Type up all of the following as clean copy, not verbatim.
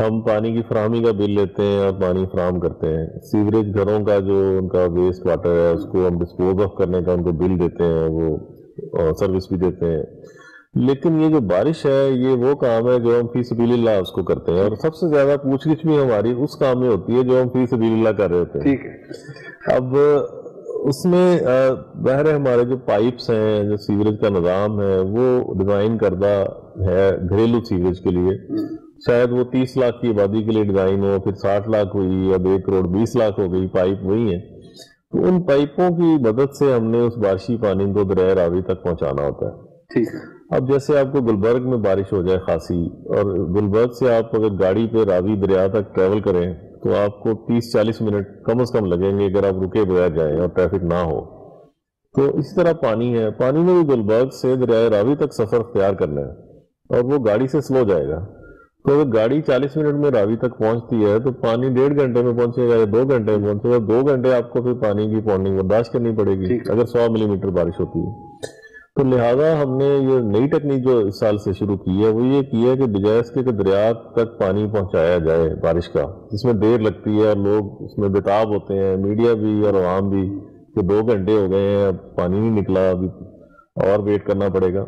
ہم پانی کی فراہمی کا بل لیتے ہیں اور پانی فراہم کرتے ہیں. سیوریج گھروں کا جو ان کا ویسٹ واٹر ہے اس کو ہم ڈسپوز آف کرنے کا ان کو بل دیتے ہیں, وہ سروس بھی دیتے ہیں. لیکن یہ جو بارش ہے یہ وہ کام ہے جو ہم فی سبیل اللہ اس کو کرتے ہیں, اور سب سے زیادہ پوچھ گچھ بھی ہماری اس کام میں ہوتی ہے جو ہم فی سبیل اللہ کر رہے ہوتے ہیں. اب اس میں ظاہر ہے ہمارے جو پائپس ہیں, جو سیوریج کا نظام ہے وہ ڈیزائن کردہ ہے گھریلو سیوریج کے لیے. شاید وہ 30 لاکھ کی آبادی کے لیے ڈیزائن ہو, پھر 60 لاکھ ہوئی, اب 1 کروڑ 20 لاکھ ہو گئی, پائپ وہی ہیں. تو ان پائپوں کی مدد سے ہم نے اس بارشی پانی کو دریائے راوی تک پہنچانا ہوتا ہے. ٹھیک ہے. اب جیسے آپ کو گلبرگ میں بارش ہو جائے خاصی, اور گلبرگ سے آپ اگر گاڑی پہ راوی دریا تک ٹریول کریں تو آپ کو 30-40 منٹ کم از کم لگیں گے اگر آپ رکے بغیر جائیں اور ٹریفک نہ ہو. تو اسی طرح پانی ہے, پانی میں بھی گلبرگ سے دریائے راوی تک سفر اختیار کرنا ہے اور وہ گاڑی سے سلو جائے گا. تو اگر گاڑی 40 منٹ میں راوی تک پہنچتی ہے تو پانی 1.5 گھنٹے میں پہنچے گا یا 2 گھنٹے میں پہنچے گا. 2 گھنٹے آپ کو پھر پانی کی پونڈنگ برداشت کرنی پڑے گی اگر 100 ملی میٹر بارش ہوتی ہے. تو لہٰذا ہم نے یہ نئی ٹیکنیک جو اس سال سے شروع کی ہے وہ یہ کی ہے کہ بجائے اس کے کہ دریا تک پانی پہنچایا جائے بارش کا, جس میں دیر لگتی ہے اور لوگ اس میں بےتاب ہوتے ہیں, میڈیا بھی اور عوام بھی, کہ 2 گھنٹے ہو گئے ہیں اب پانی نہیں نکلا, ابھی اور ویٹ کرنا پڑے گا.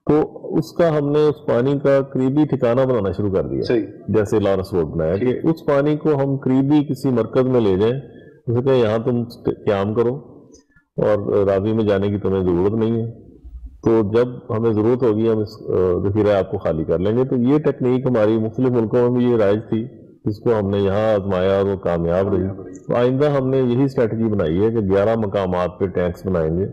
تو اس کا ہم نے اس پانی کا قریبی ٹھکانہ بنانا شروع کر دیا, جیسے لارنس روڈ بنایا کہ اس پانی کو ہم قریبی کسی مرکز میں لے جائیں, جیسے کہ یہاں تم قیام کرو اور راوی میں جانے کی تمہیں ضرورت نہیں ہے, تو جب ہمیں ضرورت ہوگی ہم اس ذخیرہ آپ کو خالی کر لیں گے. تو یہ ٹیکنیک ہماری مختلف ملکوں میں بھی یہ رائج تھی, جس کو ہم نے یہاں آزمایا اور وہ کامیاب رہی. تو آئندہ ہم نے یہی اسٹریٹجی بنائی ہے کہ 11 مقامات پہ ٹینکس بنائیں گے,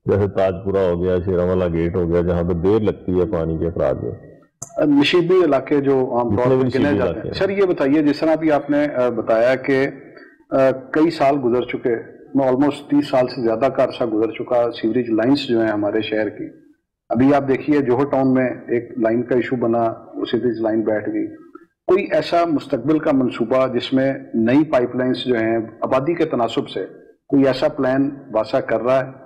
جیسے تاج پورہ ہو گیا, شیراوالا گیٹ ہو گیا, جہاں پہ دیر لگتی ہے پانی کے اخراج میں. نشیبی علاقے جو عام طور پر گنے جاتے ہیں. سر یہ بتائیے, جس طرح بھی آپ نے بتایا کہ کئی سال گزر چکے, آلموسٹ 30 سال سے زیادہ کا عرصہ گزر چکا سیوریج لائنز جو ہیں ہمارے شہر کی. ابھی آپ دیکھیے جوہر ٹاؤن میں ایک لائن کا ایشو بنا, وہ سیوریج لائن بیٹھ گئی. کوئی ایسا مستقبل کا منصوبہ جس میں نئی پائپ لائنز جو ہیں آبادی کے تناسب سے, کوئی ایسا پلان واسا کر رہا ہے؟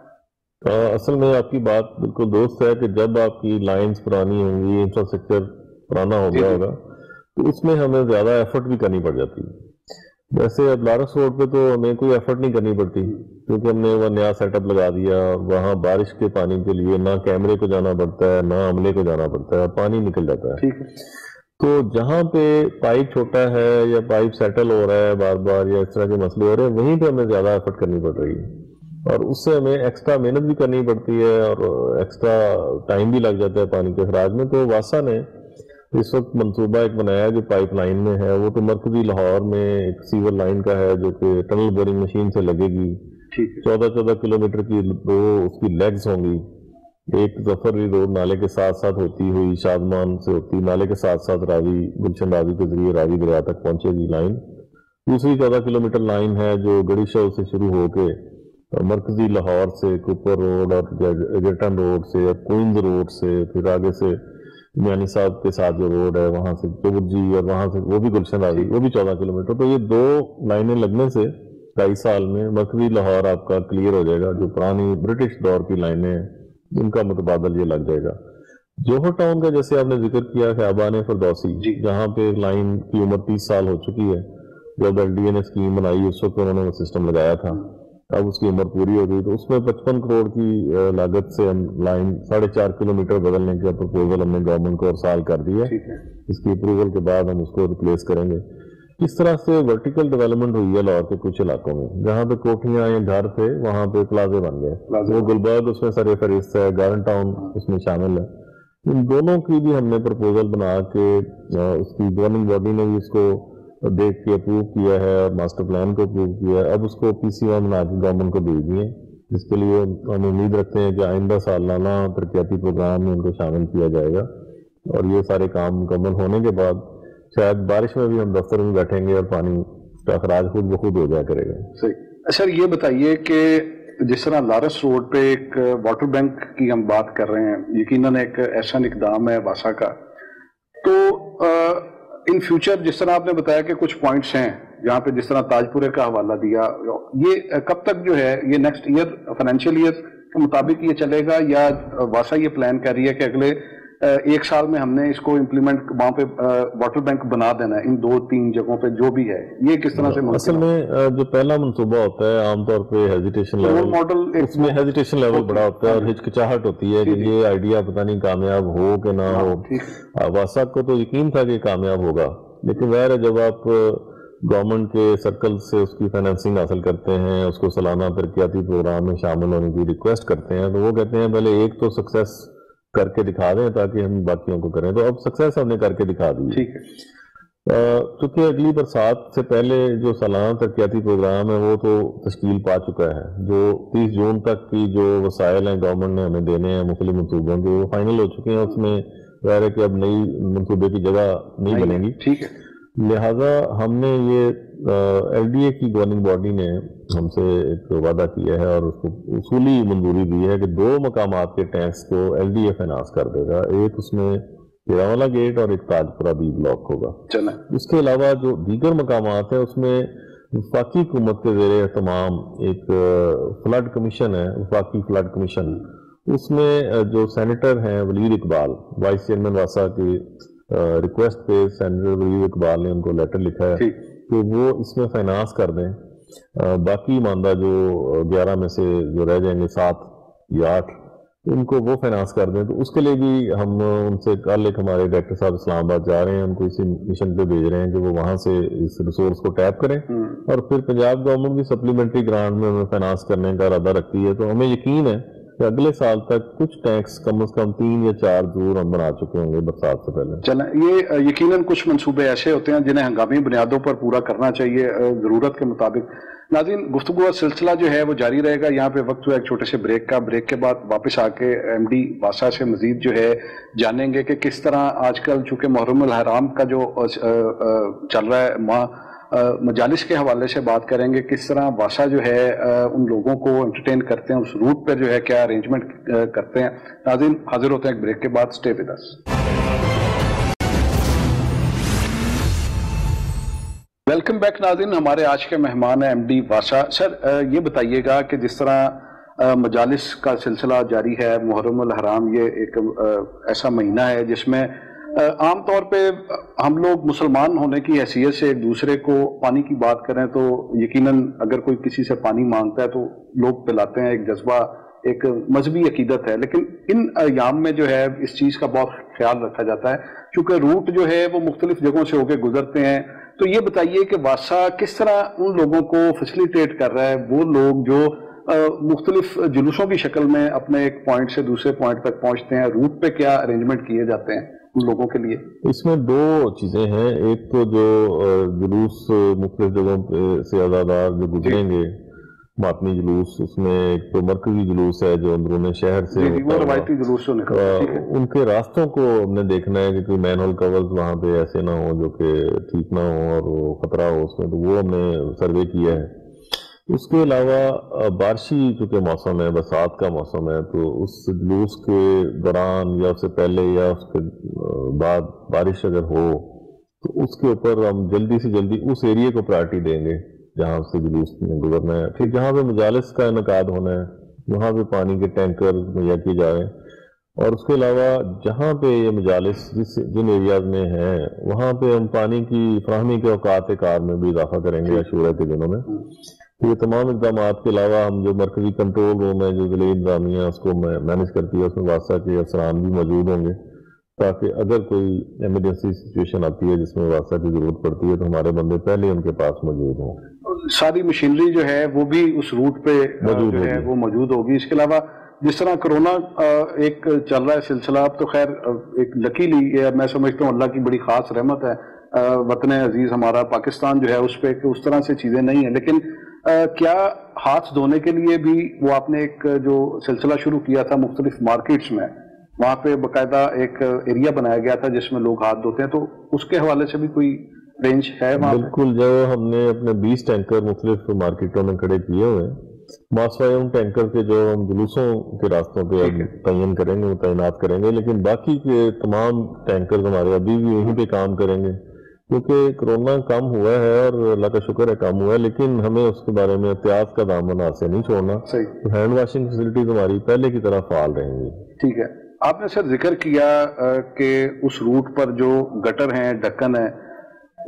اصل میں آپ کی بات بالکل درست ہے کہ جب آپ کی لائنز پرانی ہوں گی, انفراسٹرکچر پرانا ہو گیا ہوگا, تو اس میں ہمیں زیادہ ایفرٹ بھی کرنی پڑ جاتی ہے. ویسے اب لارنس روڈ پہ تو ہمیں کوئی ایفرٹ نہیں کرنی پڑتی, کیونکہ ہم نے وہ نیا سیٹ اپ لگا دیا. وہاں بارش کے پانی کے لیے نہ کیمرے کو جانا پڑتا ہے نہ عملے کو جانا پڑتا ہے, پانی نکل جاتا ہے. تو جہاں پہ پائپ چھوٹا ہے یا پائپ سیٹل ہو رہا ہے بار بار یا اس طرح کے مسئلے ہو رہے ہیں, وہیں پہ ہمیں زیادہ ایفرٹ کرنی پڑ رہی ہے, اور اس سے ہمیں ایکسٹرا محنت بھی کرنی پڑتی ہے اور ایکسٹرا ٹائم بھی لگ جاتا ہے پانی کے اخراج میں. تو واسا نے اس وقت منصوبہ ایک بنایا جو پائپ لائن میں ہے, وہ تو مرکزی لاہور میں ایک سیور لائن کا ہے جو کہ ٹنل بورنگ مشین سے لگے گی. 14 کلومیٹر کی 2 اس کی لیگز ہوں گی. ایک ظفری روڈ نالے کے ساتھ ساتھ ہوتی ہوئی شادمان سے ہوتی, نالے کے ساتھ ساتھ راوی گلشن راوی کے ذریعے راوی دریا تک پہنچے گی لائن. دوسری 14 کلومیٹر لائن ہے جو گڑی شو سے شروع ہو کے مرکزی لاہور سے کوپر روڈ اور ایگرٹن روڈ سے اور کوئنز روڈ سے, پھر آگے سے میانی صاحب کے ساتھ جو روڈ ہے وہاں سے جی, اور وہاں سے وہ بھی گلشن راوی, وہ بھی 14 کلومیٹر. تو یہ 2 لائنیں لگنے سے 2.5 سال میں مرکزی لاہور آپ کا کلیئر ہو جائے گا. جو پرانی برٹش دور کی لائنیں ہیں ان کا متبادل یہ لگ جائے گا. جوہر ٹاؤن کا جیسے آپ نے ذکر کیا خیابان فردوسی, جہاں پہ لائن کی عمر 30 سال ہو چکی ہے. جب LDA نے اسکیم بنائی اس وقت انہوں نے وہ سسٹم لگایا تھا, اب اس کی عمر پوری ہو گئی. تو اس میں 55 کروڑ کی لاگت سے ہم لائن 4.5 کلومیٹر بدلنے کا پرپوزل ہم نے گورنمنٹ کو ارسال کر دیا. اس کی اپروول کے بعد ہم اس کو ریپلیس کریں گے. اس طرح سے ورٹیکل ڈیولپمنٹ ہوئی ہے لاہور کے کچھ علاقوں میں, جہاں پہ کوٹھیاں یا گھر تھے وہاں پہ پلازے بن گئے. وہ گلبرگ اس میں سر فہرست ہے, گارن ٹاؤن اس میں شامل ہے. ان دونوں کی بھی ہم نے پرپوزل بنا کے اس کی گورننگ باڈی نے بھی اس کو دیکھ کے اپروو کیا ہے اور ماسٹر پلان کو اپروو کیا ہے. اب اس کو PCO بنا کے گورنمنٹ کو بھیج دیے, جس کے لیے ہم امید رکھتے ہیں کہ آئندہ سالانہ ترقیاتی پروگرام میں ان کو شامل کیا جائے گا. اور یہ سارے کام مکمل ہونے کے بعد شاید بارش میں بھی ہم دفتر میں بیٹھیں گے اور پانی کا اخراج خود بخود ہو جایا کرے گا. صحیح. سر یہ بتائیے کہ جس طرح لارنس روڈ پہ ایک واٹر بینک کی ہم بات کر رہے ہیں, یقیناً ایک ایسا اقدام ہے واسا کا, تو ان فیوچر جس طرح آپ نے بتایا کہ کچھ پوائنٹس ہیں جہاں پہ جس طرح تاج پورے کا حوالہ دیا, یہ کب تک جو ہے یہ نیکسٹ ایئر فائنینشیل ایئر کے مطابق یہ چلے گا, یا واسا یہ پلان کر رہی ہے کہ اگلے ایک سال میں ہم نے اس کو امپلیمنٹ وہاں پہ واٹر بینک بنا دینا ہے ان 2-3 جگہوں پہ جو بھی ہے، یہ کس طرح سے اصل میں جو پہلا منصوبہ ہوتا ہے عام طور پہ ہیزیٹیشن لیول، اس میں ہیزیٹیشن لیول بڑا ہوتا ہے اور ہچکچاہٹ ہوتی ہے کہ یہ آئیڈیا پتہ نہیں کامیاب ہو کہ نہ ہو. واسا کو تو یقین تھا کہ کامیاب ہوگا، لیکن ظاہر ہے جب آپ گورنمنٹ کے سرکل سے اس کی فائنینسنگ حاصل کرتے ہیں، اس کو سالانہ ترقیاتی پروگرام میں شامل ہونے کی ریکویسٹ کرتے ہیں، تو وہ کہتے ہیں پہلے ایک تو سکسیس کر کے دکھا دیں تاکہ ہم باقیوں کو کریں. تو اب سکسیس ہم نے کر کے دکھا دی. چونکہ اگلی برسات سے پہلے جو سالانہ ترقیاتی پروگرام ہے وہ تو تشکیل پا چکا ہے. جو 30 جون تک کی جو وسائل ہیں گورنمنٹ نے ہمیں دینے ہیں مختلف منصوبوں کے، وہ فائنل ہو چکے ہیں. اس میں ظاہر ہے کہ اب نئی منصوبے کی جگہ نہیں بنے گی. ٹھیک ہے. لہٰذا ہم نے یہ ایل ڈی اے کی گورننگ باڈی نے ہم سے ایک وعدہ کیا ہے اور اس کو اصولی منظوری دی ہے کہ 2 مقامات کے ٹینکس کو ایل ڈی اے فائنانس کر دے گا. ایک اس میں پیراوالا گیٹ اور ایک تاجپورہ بی بلاک ہوگا. اس کے علاوہ جو دیگر مقامات ہیں اس میں وفاقی حکومت کے زیر اہتمام ایک فلڈ کمیشن ہے، وفاقی فلڈ کمیشن. اس میں جو سینیٹر ہیں ولید اقبال، وائس چیئرمین واسا کی ریکویسٹ پہ سینیٹر ولید اقبال نے ان کو لیٹر لکھا ہے کہ وہ اس میں فائنانس کر دیں. باقی ماندہ جو 11 میں سے جو رہ جائیں گے 7 یا 8 ان کو وہ فائنانس کر دیں. تو اس کے لیے بھی ہم ان سے کل ایک ہمارے ڈائریکٹر صاحب اسلام آباد جا رہے ہیں، ان کو اسی مشن پہ بھیج رہے ہیں کہ وہ وہاں سے اس ریسورس کو ٹیپ کریں اور پھر پنجاب گورنمنٹ بھی سپلیمنٹری گرانٹ میں انہیں فائنانس کرنے کا ارادہ رکھتی ہے. تو ہمیں یقین ہے کہ اگلے سال تک کچھ ٹینکس کم از کم 3 یا 4 ضرور ہم بنا چکے ہوں گے برسات سے پہلے. چلیں، یہ یقیناً کچھ منصوبے ایسے ہوتے ہیں جنہیں ہنگامی بنیادوں پر پورا کرنا چاہیے ضرورت کے مطابق. ناظرین، گفتگو کا سلسلہ جو ہے وہ جاری رہے گا. یہاں پہ وقت ہوا ایک چھوٹے سے بریک کا. بریک کے بعد واپس آ کے ایم ڈی واسا سے مزید جو ہے جانیں گے کہ کس طرح آج کل چونکہ محرم الحرام کا جو چل رہا ہے مجالس کے حوالے سے بات کریں گے، کس طرح واسا جو ہے ان لوگوں کو انٹرٹین کرتے ہیں، اس روٹ پر جو ہے کیا ارینجمنٹ کرتے ہیں. ناظرین، حاضر ہوتے ہیں ایک بریک کے بعد. Stay with us. Welcome back ناظرین. ہمارے آج کے مہمان ہیں ایم ڈی واسا. سر، یہ بتائیے گا کہ جس طرح مجالس کا سلسلہ جاری ہے، محرم الحرام یہ ایک ایسا مہینہ ہے جس میں عام طور پہ ہم لوگ مسلمان ہونے کی حیثیت سے ایک دوسرے کو پانی کی بات کریں تو یقیناً اگر کوئی کسی سے پانی مانگتا ہے تو لوگ پلاتے ہیں. ایک جذبہ، ایک مذہبی عقیدت ہے. لیکن ان ایام میں جو ہے اس چیز کا بہت خیال رکھا جاتا ہے کیونکہ روٹ جو ہے وہ مختلف جگہوں سے ہو کے گزرتے ہیں. تو یہ بتائیے کہ واسا کس طرح ان لوگوں کو فیسیلیٹیٹ کر رہا ہے، وہ لوگ جو مختلف جلوسوں کی شکل میں اپنے ایک پوائنٹ سے دوسرے پوائنٹ تک پہنچتے ہیں، روٹ پہ کیا ارینجمنٹ کیے جاتے ہیں ان لوگوں کے لیے؟ اس میں 2 چیزیں ہیں. ایک تو جو جلوس مختلف جگہوں پہ سے آزادار جو گزریں گے ماتمی جلوس، اس میں ایک تو مرکزی جلوس ہے جو اندرون شہر سے روایتی جلوس ان کے راستوں کو ہم نے دیکھنا ہے کہ کوئی مین ہول کورز وہاں پہ ایسے نہ ہوں جو کہ ٹھیک نہ ہوں اور خطرہ ہو اس میں. تو وہ ہم نے سروے کیا ہے. اس کے علاوہ بارشی چونکہ موسم ہے، برسات کا موسم ہے، تو اس جلوس کے دوران یا اس سے پہلے یا اس کے بعد بارش اگر ہو تو اس کے اوپر ہم جلدی سے جلدی اس ایریے کو پرائرٹی دیں گے جہاں سے جلوس میں گزرنا ہے. پھر جہاں پہ مجالس کا انعقاد ہونا ہے وہاں پہ پانی کے ٹینکر مہیا کیے جا رہے ہیں. اور اس کے علاوہ جہاں پہ یہ مجالس جن ایریاز میں ہیں وہاں پہ ہم پانی کی فراہمی کے اوقات کار میں بھی اضافہ کریں گے عاشورہ کے دنوں میں. یہ تمام اقدامات کے علاوہ ہم جو مرکزی کنٹرول روم ہے جو ضلعی انتظامیہ اس کو مینیج کرتی ہے، اس میں واسطہ کے افسران بھی موجود ہوں گے تاکہ اگر کوئی ایمرجنسی سچویشن آتی ہے جس میں واسطہ کی ضرورت پڑتی ہے تو ہمارے بندے پہلے ان کے پاس موجود ہوں. ساری مشینری جو ہے وہ بھی اس روٹ پہ جو ہے وہ موجود ہوگی. اس کے علاوہ جس طرح کرونا ایک چل رہا ہے سلسلہ، اب تو خیر ایک لکیلی میں سمجھتا ہوں اللہ کی بڑی خاص رحمت ہے وطن عزیز ہمارا پاکستان جو ہے اس پہ کہ اس طرح سے چیزیں نہیں ہیں. لیکن کیا ہاتھ دھونے کے لیے بھی وہ آپ نے ایک جو سلسلہ شروع کیا تھا مختلف مارکیٹس میں، وہاں پہ باقاعدہ ایک ایریا بنایا گیا تھا جس میں لوگ ہاتھ دھوتے ہیں، تو اس کے حوالے سے بھی کوئی رینج ہے وہاں؟ بالکل. جو ہم نے اپنے 20 ٹینکر مختلف مارکیٹوں میں کھڑے کیے ہوئے ہیں. ماسوائے ان ٹینکر کے جو ہم جلوسوں کے راستوں پہ تعین کریں گے، تعینات کریں گے، لیکن باقی کے تمام ٹینکر ہمارے ابھی بھی یہیں پہ کام کریں گے کیونکہ کرونا کم ہوا ہے اور اللہ کا شکر ہے کم ہوا ہے، لیکن ہمیں اس کے بارے میں احتیاط کا دامن ہاتھ سے نہیں چھوڑنا. ہینڈ واشنگ فیسلٹیز ہماری پہلے کی طرح فعال رہیں گی. ٹھیک ہے. آپ نے سر ذکر کیا کہ اس روٹ پر جو گٹر ہیں، ڈھکن ہے،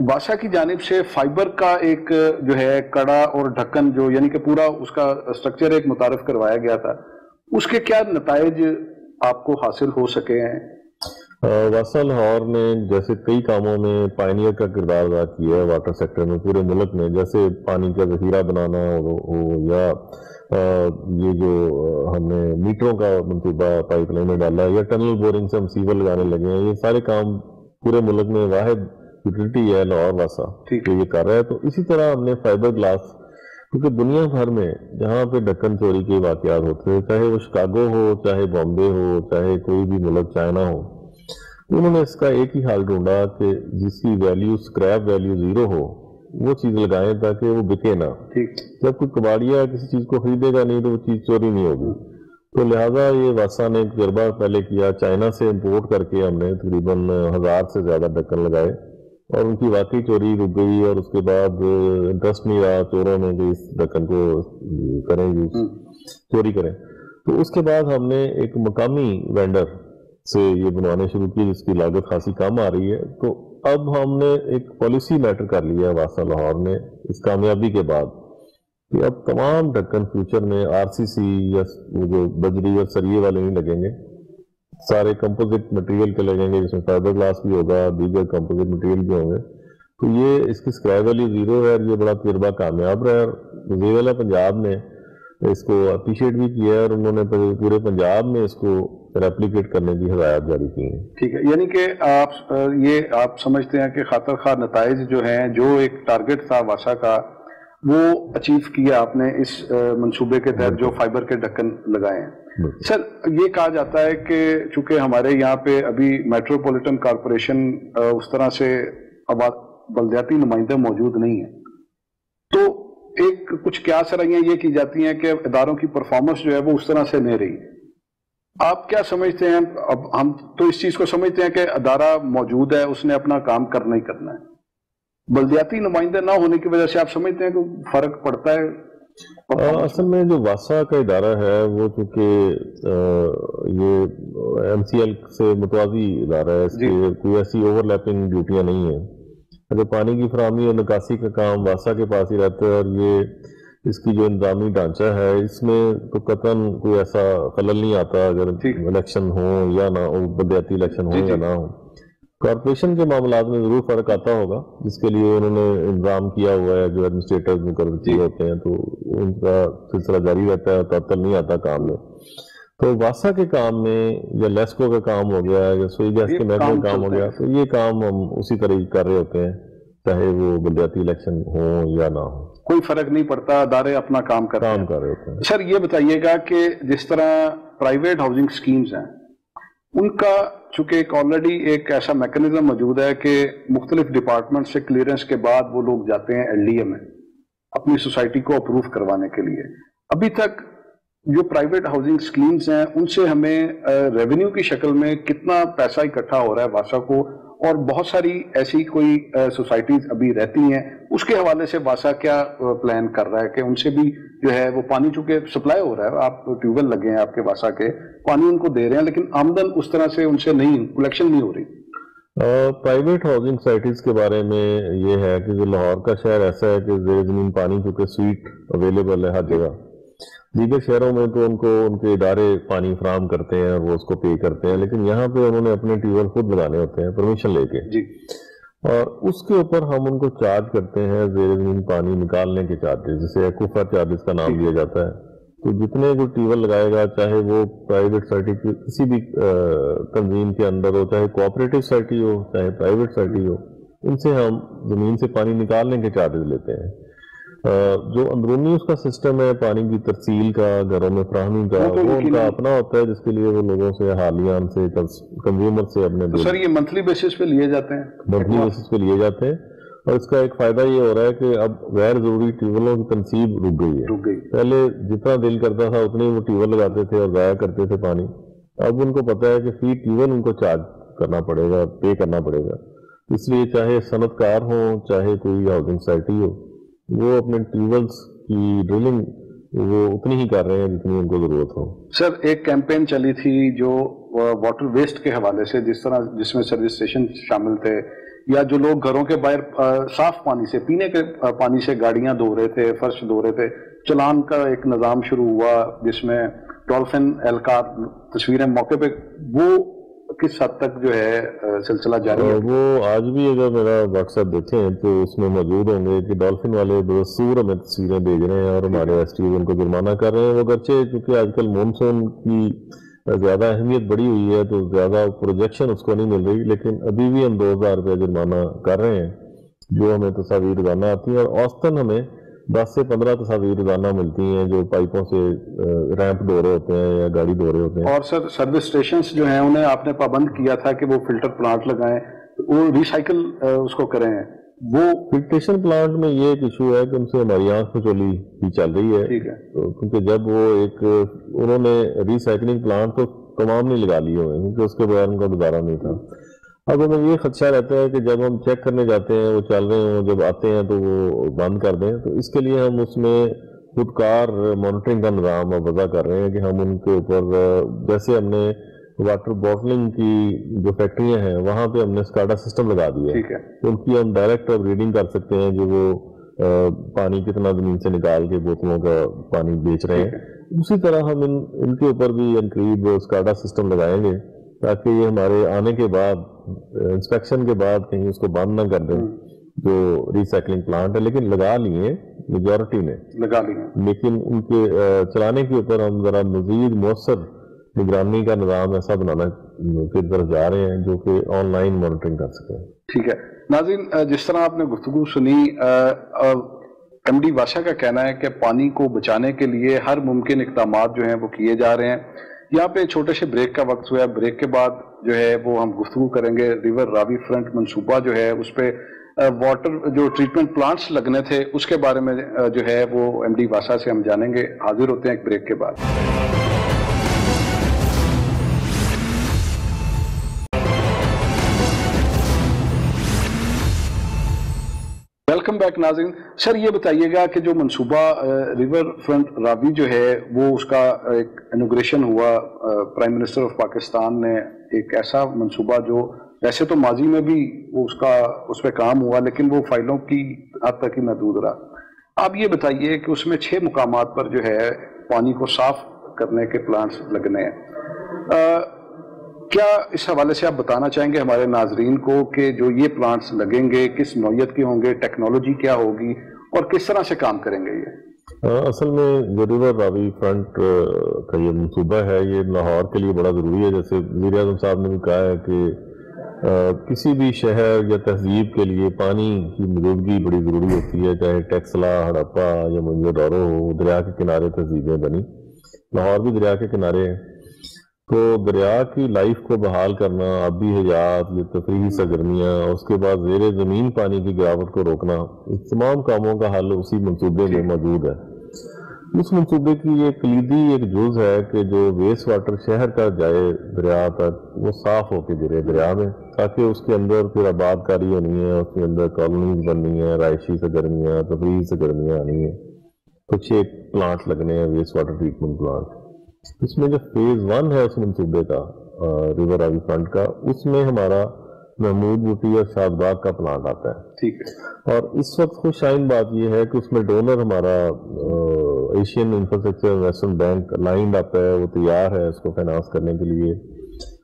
واسا کی جانب سے فائبر کا ایک جو ہے کڑا اور ڈھکن جو یعنی کہ پورا اس کا اسٹرکچر ایک متعارف کروایا گیا تھا، اس کے کیا نتائج آپ کو حاصل ہو سکے ہیں؟ واسا لاہور نے جیسے کئی کاموں میں پائنیئر کا کردار ادا کیا ہے واٹر سیکٹر میں پورے ملک میں، جیسے پانی کا ذخیرہ بنانا ہو یا یہ جو ہم نے میٹروں کا منصوبہ پائپ لائن میں ڈالا ہے یا ٹنل بورنگ سے ہم سیور لگانے لگے ہیں، یہ سارے کام پورے ملک میں واحد یوٹیلٹی ہے لاہور واسا جو یہ کر رہا ہے۔ تو اسی طرح ہم نے فائبر گلاس، کیونکہ دنیا بھر میں جہاں پہ ڈکن چوری کے واقعات ہوتے ہیں، چاہے وہ شکاگو ہو، چاہے بامبے ہو، چاہے کوئی بھی ملک چائنا ہو، انہوں نے اس کا ایک ہی حال ڈھونڈا کہ جس کی ویلیو اسکریپ ویلیو زیرو ہو وہ چیز لگائیں تاکہ وہ بکے نہ۔ جب کوئی کباڑیا کسی چیز کو خریدے گا نہیں تو وہ چیز چوری نہیں ہوگی، تو لہٰذا یہ واسا نے ایک تجربہ پہلے کیا، چائنا سے امپورٹ کر کے ہم نے تقریباً 1000 سے زیادہ ڈکن لگائے اور ان کی واقعی چوری رک گئی، اور اس کے بعد انٹرسٹ نہیں رہا چوروں میں کہ اس ڈکن کو کریں چوری کریں۔ تو اس کے بعد ہم نے ایک مقامی وینڈر سے یہ بنوانے شروع کی جس کی لاگت خاصی کم آ رہی ہے۔ تو اب ہم نے ایک پالیسی میٹر کر لیا ہے واسا لاہور نے اس کامیابی کے بعد کہ اب تمام ڈکن فیوچر میں آر سی سی یا وہ جو بجری اور سریے والے نہیں لگیں گے، سارے کمپوزٹ مٹیریل کے لگیں گے جس میں فائبر گلاس بھی ہوگا، دیگر کمپوزٹ مٹیریل بھی ہوں گے۔ تو یہ اس کی اسکریپ ویلیو زیرو ہے، یہ بڑا تجربہ کامیاب رہا ہے۔ وزیر اعلیٰ پنجاب نے اس کو اپریشیٹ بھی کیا ہے اور انہوں نے پورے پنجاب میں اس کو ریپلیکیٹ کرنے کی ہدایات جاری کی ہیں۔ ٹھیک ہے، یعنی کہ آپ سمجھتے ہیں کہ خاطر خواہ نتائج جو ہیں، جو ایک ٹارگٹ تھا واسا کا وہ اچیو کیا آپ نے اس منصوبے کے تحت جو فائبر کے ڈکن لگائے ہیں۔ سر یہ کہا جاتا ہے کہ چونکہ ہمارے یہاں پہ ابھی میٹروپولیٹن کارپوریشن اس طرح سے بلدیاتی نمائندہ موجود نہیں ہے، تو ایک کچھ کیا سرائیاں یہ کی جاتی ہیں کہ اداروں کی پرفارمنس جو ہے وہ اس طرح سے نہیں رہی۔ آپ کیا سمجھتے ہیں؟ اب ہم تو اس چیز کو سمجھتے ہیں کہ ادارہ موجود ہے، اس نے اپنا کام کرنا ہی کرنا ہے، بلدیاتی نمائندہ نہ ہونے کی وجہ سے آپ سمجھتے ہیں کہ فرق پڑتا ہے؟ اصل میں جو واسا کا ادارہ ہے وہ چونکہ یہ ایم سی ایل سے متوازی ادارہ ہے، اس کی کوئی ایسی اوور لیپنگ ڈیوٹیاں نہیں ہیں۔ اگر پانی کی فراہمی اور نکاسی کا کام واسا کے پاس ہی رہتا ہے، اور یہ اس کی جو انتظامی ڈھانچہ ہے اس میں تو قطعاً کوئی ایسا خلل نہیں آتا اگر الیکشن ہو یا نہ ہو، بلدیاتی الیکشن ہو یا نہ ہو۔ کارپوریشن کے معاملات میں ضرور فرق آتا ہوگا جس کے لیے انہوں نے انتظام کیا ہوا ہے، جو ایڈمنسٹریٹر مقرر کیے ہوتے ہیں تو ان کا سلسلہ جاری رہتا ہے، تعطل نہیں آتا کام میں۔ تو واسا کے کام میں یا لیسکو کا کام ہو گیا یا سوئی گیس کے محکمے کا کام ہو گیا، تو یہ کام ہم اسی طرح کر رہے ہوتے ہیں چاہے وہ بلدیاتی الیکشن ہو یا نہ ہو، کوئی فرق نہیں پڑتا، ادارے اپنا کام کر رہے ہوتے ہیں۔ سر یہ بتائیے گا کہ جس طرح پرائیویٹ ہاؤسنگ سکیمز ہیں ان کا چونکہ ایک آلریڈی ایک ایسا میکنزم موجود ہے کہ مختلف ڈپارٹمنٹ سے کلیئرنس کے بعد وہ لوگ جاتے ہیں ایل ڈی اے میں اپنی سوسائٹی کو اپروو کروانے کے لیے، ابھی تک جو پرائیویٹ ہاؤسنگ سکیمز ہیں ان سے ہمیں ریونیو کی شکل میں کتنا پیسہ اکٹھا ہو رہا ہے واسا کو، اور بہت ساری ایسی کوئی سوسائٹیز ابھی رہتی ہیں، اس کے حوالے سے واسا کیا پلان کر رہا ہے کہ ان سے بھی جو ہے وہ پانی چونکہ سپلائی ہو رہا ہے، آپ ٹیوب ویل لگے ہیں آپ کے واسا کے، پانی ان کو دے رہے ہیں لیکن آمدن اس طرح سے ان سے نہیں، کلیکشن نہیں ہو رہی۔ پرائیویٹ ہاؤسنگ سوسائٹیز کے بارے میں یہ ہے کہ جو لاہور کا شہر ایسا ہے کہ زیر زمین پانی چونکہ سویٹ اویلیبل ہے ہر جگہ، دیگر شہروں میں تو ان کو ان کے ادارے پانی فراہم کرتے ہیں اور وہ اس کو پے کرتے ہیں، لیکن یہاں پہ انہوں نے اپنے ٹیوب ویل خود لگانے ہوتے ہیں پرمیشن لے کے، اور اس کے اوپر ہم ان کو چارج کرتے ہیں زیر زمین پانی نکالنے کے چارجز، جسے ایکوفر چارجز کا نام دیا جاتا ہے۔ تو جتنے جو ٹیوب ویل لگائے گا، چاہے وہ پرائیویٹ سوسائٹی کی کسی بھی تنظیم کے اندر ہو، چاہے کوآپریٹو سوسائٹی ہو چاہے پرائیویٹ سوسائٹی ہو، ان سے ہم زمین سے پانی نکالنے کے چارجز لیتے ہیں۔ جو اندرونی اس کا سسٹم ہے پانی کی ترسیل کا، گھروں میں فراہمی کا، وہ ان کا اپنا ہوتا ہے، جس کے لیے وہ لوگوں سے، حالیان سے، کنزیومر سے اپنے سر یہ منتھلی بیسس پہ لیے جاتے ہیں؟ منتھلی بیسس پہ لیے جاتے ہیں، اور اس کا ایک فائدہ یہ ہو رہا ہے کہ اب غیر ضروری ٹیوب ویلوں کی تنصیب رک گئی ہے۔ پہلے جتنا دل کرتا تھا اتنے وہ ٹیوب ویل لگاتے تھے اور ضائع کرتے تھے پانی، اب ان کو پتا ہے کہ فی ٹیوب ویل ان کو چارج کرنا پڑے گا، پے کرنا پڑے گا، اس لیے چاہے صنعت کار ہوں چاہے کوئی ہاؤسنگ سوسائٹی ہو، وہ اپنے ٹیوب ویلز کی ڈرلنگ وہ اتنی ہی کر رہے ہیں جتنی ان کو ضرورت ہو۔ سر ایک کیمپین چلی تھی جو واٹر ویسٹ کے حوالے سے جس میں سروس اسٹیشن شامل تھے یا جو لوگ گھروں کے باہر صاف پانی سے پینے کے پانی سے گاڑیاں دھو رہے تھے, فرش دھو رہے تھے, چلان کا ایک نظام شروع ہوا جس میں ڈولفن ایلکار تصویریں موقع پہ, وہ کس حد تک جو ہے سلسلہ جاری ہے؟ وہ آج بھی اگر میرا واٹس ایپ دیکھیں تو اس میں موجود ہوں گے کہ ڈولفن والے دستور ہمیں تصویریں بھیج رہے ہیں اور ہمارے ایس ٹی ان کو جرمانہ کر رہے ہیں. وہ اگرچہ کیونکہ آج کل مونسون کی زیادہ اہمیت بڑی ہوئی ہے تو زیادہ پروجیکشن اس کو نہیں مل رہی, لیکن ابھی بھی ہم 2000 روپے جرمانہ کر رہے ہیں جو ہمیں تصاویر روزانہ آتی ہیں, اور اوسطاً ہمیں 10 سے 15 تصاویر روزانہ ملتی ہیں جو پائپوں سے ریمپ دھو رہے ہوتے ہیں یا گاڑی دھو رہے ہوتے ہیں. اور سر سروس اسٹیشنز جو ہیں انہیں آپ نے پابند کیا تھا کہ وہ فلٹر پلانٹ لگائیں, وہ ریسائیکل اس کو کریں. وہ فلٹریشن پلانٹ میں یہ ایک ایشو ہے کہ ان سے ہماری آنکھ چولی بھی چل رہی ہے, کیونکہ جب وہ انہوں نے ریسائکلنگ پلانٹ تو تمام نہیں لگا لیے ہوئے کیونکہ اس کے بغیر ان کا گزارا نہیں تھا. اب ہمیں یہ خدشہ رہتا ہے کہ جب ہم چیک کرنے جاتے ہیں وہ چل رہے ہوں, جب آتے ہیں تو وہ بند کر دیں, تو اس کے لیے ہم اس میں خودکار مانیٹرنگ کا نظام وضع کر رہے ہیں کہ ہم ان کے اوپر, جیسے ہم نے واٹر بوٹلنگ کی جو فیکٹریاں ہیں وہاں پہ ہم نے اسکاڈا سسٹم لگا دیا ہے, ان کی ہم ڈائریکٹ اب ریڈنگ کر سکتے ہیں جو وہ پانی کتنا زمین سے نکال کے بوتلوں کا پانی بیچ رہے ہیں. اسی طرح ہم ان کے اوپر بھی قریب اسکاڈا سسٹم لگائیں گے تاکہ یہ ہمارے آنے کے بعد انسپیکشن کے بعد کہیں اس کو بند نہ کر دیں جو ریسائکلنگ پلانٹ ہے. لیکن لگا لیے میجورٹی نے لگا لیے, لیکن ان کے چلانے کے اوپر ہم ذرا مزید مؤثر نگرانی کا نظام ایسا بنانا کی طرف جا رہے ہیں جو کہ آن لائن مانیٹرنگ کر سکیں. ٹھیک ہے ناظرین, جس طرح آپ نے گفتگو سنی, ایم ڈی واسا کا کہنا ہے کہ پانی کو بچانے کے لیے ہر ممکن اقدامات جو ہیں وہ کیے جا رہے ہیں. یہاں پہ چھوٹے سے بریک کا وقت ہوا ہے, بریک کے بعد جو ہے وہ ہم گفتگو کریں گے ریور راوی فرنٹ منصوبہ جو ہے اس پہ واٹر جو ٹریٹمنٹ پلانٹس لگنے تھے اس کے بارے میں جو ہے وہ ایم ڈی واسا سے ہم جانیں گے. حاضر ہوتے ہیں ایک بریک کے بعد. ویلکم بیک ناظرین. سر یہ بتائیے گا کہ جو منصوبہ ریور فرنٹ راوی جو ہے وہ اس کا ایک انوگریشن ہوا, پرائم منسٹر آف پاکستان نے ایک ایسا منصوبہ جو ویسے تو ماضی میں بھی اس پہ کام ہوا لیکن وہ فائلوں کی حد تک ہی محدود رہا. آپ یہ بتائیے کہ اس میں 6 مقامات پر جو ہے پانی کو صاف کرنے کے پلانٹس لگنے ہیں, کیا اس حوالے سے آپ بتانا چاہیں گے ہمارے ناظرین کو کہ جو یہ پلانٹس لگیں گے کس نوعیت کے ہوں گے, ٹیکنالوجی کیا ہوگی اور کس طرح سے کام کریں گے؟ یہ اصل میں جو ریور راوی فرنٹ کا یہ منصوبہ ہے یہ لاہور کے لیے بڑا ضروری ہے. جیسے وزیر اعظم صاحب نے بھی کہا ہے کہ کسی بھی شہر یا تہذیب کے لیے پانی کی موجودگی بڑی ضروری ہوتی ہے, چاہے ٹیکسلا, ہڑپا یا منجو ڈورو ہو, دریا کے کنارے تہذیبیں بنی. لاہور بھی دریا کے کنارے ہیں, تو دریا کی لائف کو بحال کرنا, آبی حیات, یہ تفریحی سرگرمیاں, اور اس کے بعد زیر زمین پانی کی گراوٹ کو روکنا, اس تمام کاموں کا حل اسی منصوبے میں موجود ہے. اس منصوبے کی یہ کلیدی ایک جز ہے کہ جو ویسٹ واٹر شہر کا جائے دریا تک وہ صاف ہو کے گرے دریا میں, تاکہ اس کے اندر پھر آباد کاری ہونی ہے, اس کے اندر کالونیز بننی ہیں, رہائشی سرگرمیاں, تفریحی سرگرمیاں آنی ہیں. کچھ ایک پلانٹ لگنے ہیں ویسٹ واٹر ٹریٹمنٹ پلانٹ. اس میں جو فیز 1 ہے اس منصوبے کا ریور راوی فرنٹ کا, اس میں ہمارا محمود بوٹی اور شاد باغ کا پلانٹ آتا ہے. ٹھیک ہے. اور اس وقت خوش آئند بات یہ ہے کہ اس میں ڈونر ہمارا Asian infrastructure investment bank lined up ہے, وہ تیار ہے اس کو فائنانس کرنے کے لیے.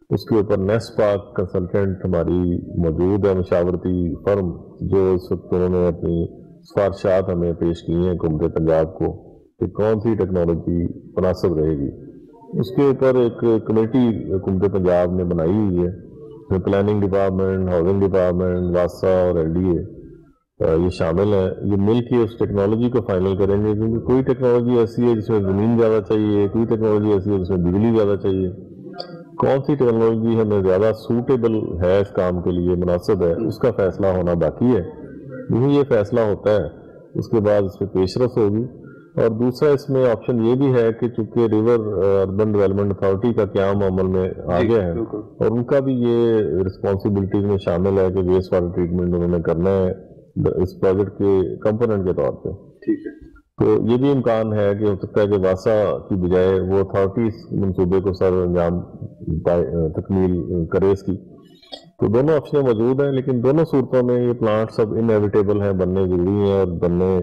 اس کے اوپر نیس پاک کنسلٹنٹ ہماری موجود ہے, مشاورتی فرم, جو اس وقت انہوں نے اپنی سفارشات ہمیں پیش کی ہیں حکومت پنجاب کو کہ کون سی ٹیکنالوجی مناسب رہے گی. اس کے اوپر ایک کمیٹی حکومت پنجاب نے بنائی ہوئی ہے, پلاننگ ڈپارٹمنٹ, ہاؤسنگ ڈپارٹمنٹ, واسا اور ایل ڈی اے یہ شامل ہیں. یہ مل کے اس ٹیکنالوجی کو فائنل کریں گے, کیونکہ کوئی ٹیکنالوجی ایسی ہے جس میں زمین زیادہ چاہیے, کوئی ٹیکنالوجی ایسی ہے جس میں بجلی زیادہ چاہیے. کون سی ٹیکنالوجی ہمیں زیادہ سوٹیبل ہے اس کام کے لیے, مناسب ہے, اس کا فیصلہ ہونا باقی ہے. یہی یہ فیصلہ ہوتا ہے اس کے بعد اس پہ پیش رفت ہوگی. اور دوسرا اس میں آپشن یہ بھی ہے کہ چونکہ ریور اربن ڈیولپمنٹ اتھارٹی کا قیام عمل میں آ گیا ہے اور ان کا بھی یہ رسپانسبلٹیز میں شامل ہے کہ ویسٹ واٹر ٹریٹمنٹ انہوں نے کرنا ہے اس پروجیکٹ کے کمپوننٹ کے طور پہ. ٹھیک ہے. تو یہ بھی امکان ہے کہ ہو سکتا ہے کہ واسا کی بجائے وہ اتھارٹی اس منصوبے کو سر انجام تکمیل کرے اس کی. تو دونوں آپشنیں موجود ہیں، لیکن دونوں صورتوں میں یہ پلانٹ سب انیویٹیبل ہیں، بننے ضروری ہیں، اور بننے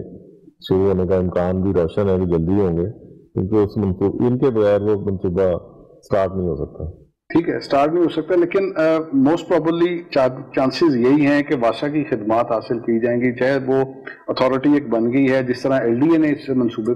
شروع ہونے کا امکان بھی روشن ہے کہ جلدی ہوں گے، کیونکہ ان کے بغیر وہ منصوبہ سٹارٹ نہیں ہو سکتا. ٹھیک ہے، سٹارٹ نہیں ہو سکتا، لیکن موسٹ پروبلی چانسز یہی ہیں کہ واسا کی خدمات حاصل کی جائیں گی، چاہے وہ اتھارٹی ایک بن گئی ہے، جس طرح LDA نے اس منصوبے